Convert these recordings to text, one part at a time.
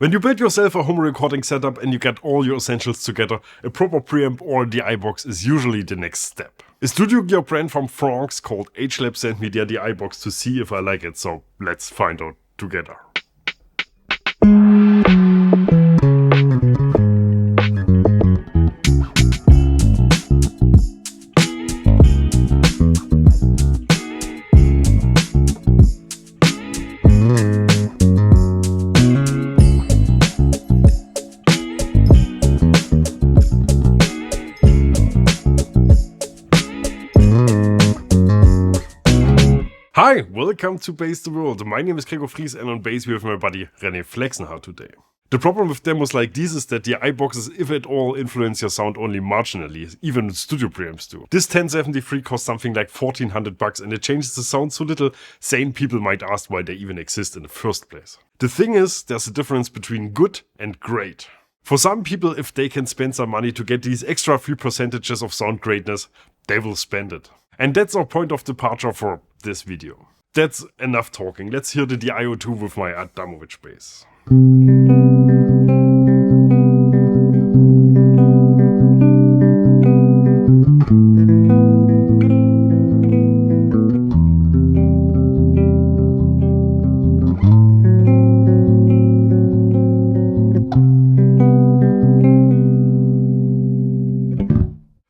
When you build yourself a home recording setup and you get all your essentials together, a proper preamp or a DI box is usually the next step. A studio gear brand from France called Agelab sent me their DI box to see if I like it, so let's find out together. Hi, welcome to Bass the World. My name is Gregor Fries and on bass we have my buddy René Flexenhardt today. The problem with demos like these is that the DI boxes, if at all, influence your sound only marginally, even studio preamps do. This 1073 costs something like $1,400 and it changes the sound so little, sane people might ask why they even exist in the first place. The thing is, there's a difference between good and great. For some people, if they can spend some money to get these extra few percentages of sound greatness, they will spend it. And that's our point of departure for this video. That's enough talking. Let's hear the DI-02 with my Adamovich bass.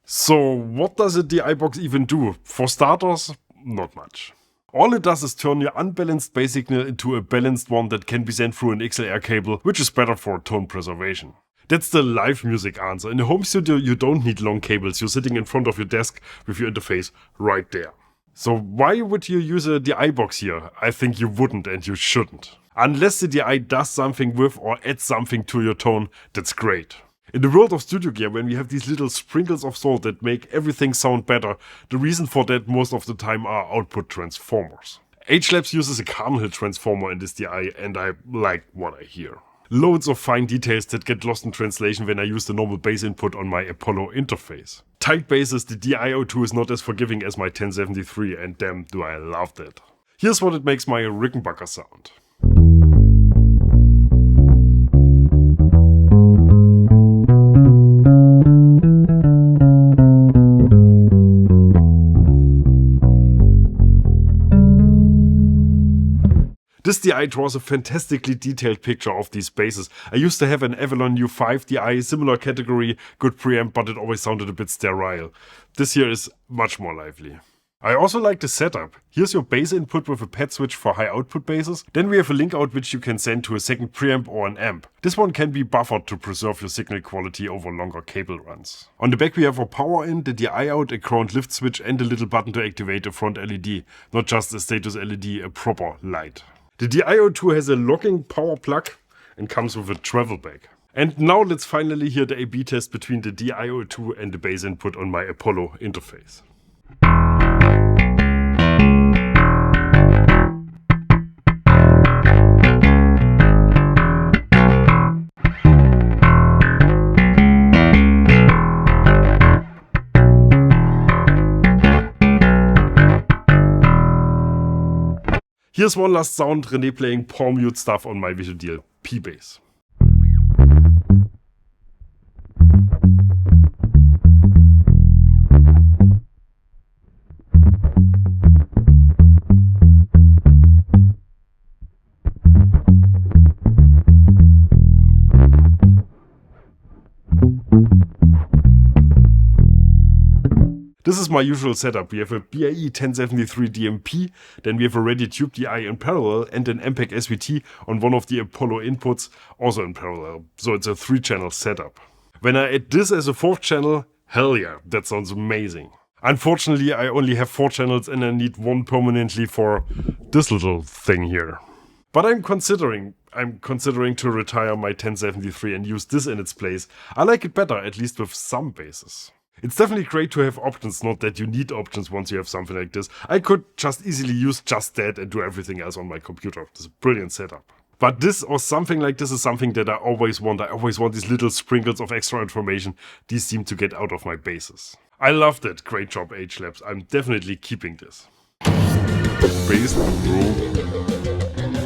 So what does a DI box even do? For starters, not much. All it does is turn your unbalanced bass signal into a balanced one that can be sent through an XLR cable, which is better for tone preservation. That's the live music answer. In a home studio you don't need long cables, you're sitting in front of your desk with your interface right there. So why would you use a DI box here? I think you wouldn't and you shouldn't. Unless the DI does something with or adds something to your tone, that's great. In the world of studio gear, when we have these little sprinkles of salt that make everything sound better, the reason for that most of the time are output transformers. Agelab uses a Carnhill transformer in this DI and I like what I hear. Loads of fine details that get lost in translation when I use the normal bass input on my Apollo interface. Tight basses, the DI-02 is not as forgiving as my 1073 and damn do I love that. Here's what it makes my Rickenbacker sound. This DI draws a fantastically detailed picture of these basses. I used to have an Avalon U5 DI, similar category, good preamp, but it always sounded a bit sterile. This here is much more lively. I also like the setup. Here's your bass input with a pad switch for high output basses. Then we have a link out which you can send to a second preamp or an amp. This one can be buffered to preserve your signal quality over longer cable runs. On the back we have a power in, the DI out, a ground lift switch and a little button to activate a front LED. Not just a status LED, a proper light. The DI-02 has a locking power plug and comes with a travel bag. And now let's finally hear the A/B test between the DI-02 and the bass input on my Apollo interface. Here's one last sound, René playing poor mute stuff on my Visual Deal P-Bass. This is my usual setup. We have a BAE 1073 DMP, then we have a Ready Tube DI in parallel and an MPEG SVT on one of the Apollo inputs, also in parallel. So it's a 3-channel setup. When I add this as a 4th channel, hell yeah, that sounds amazing. Unfortunately, I only have 4 channels and I need one permanently for this little thing here. But I'm considering to retire my 1073 and use this in its place. I like it better, at least with some basses. It's definitely great to have options, not that you need options once you have something like this. I could just easily use just that and do everything else on my computer. It's a brilliant setup. But this or something like this is something that I always want. I always want these little sprinkles of extra information. These seem to get out of my basses. I loved it. Great job, Agelab. I'm definitely keeping this. Bass the World.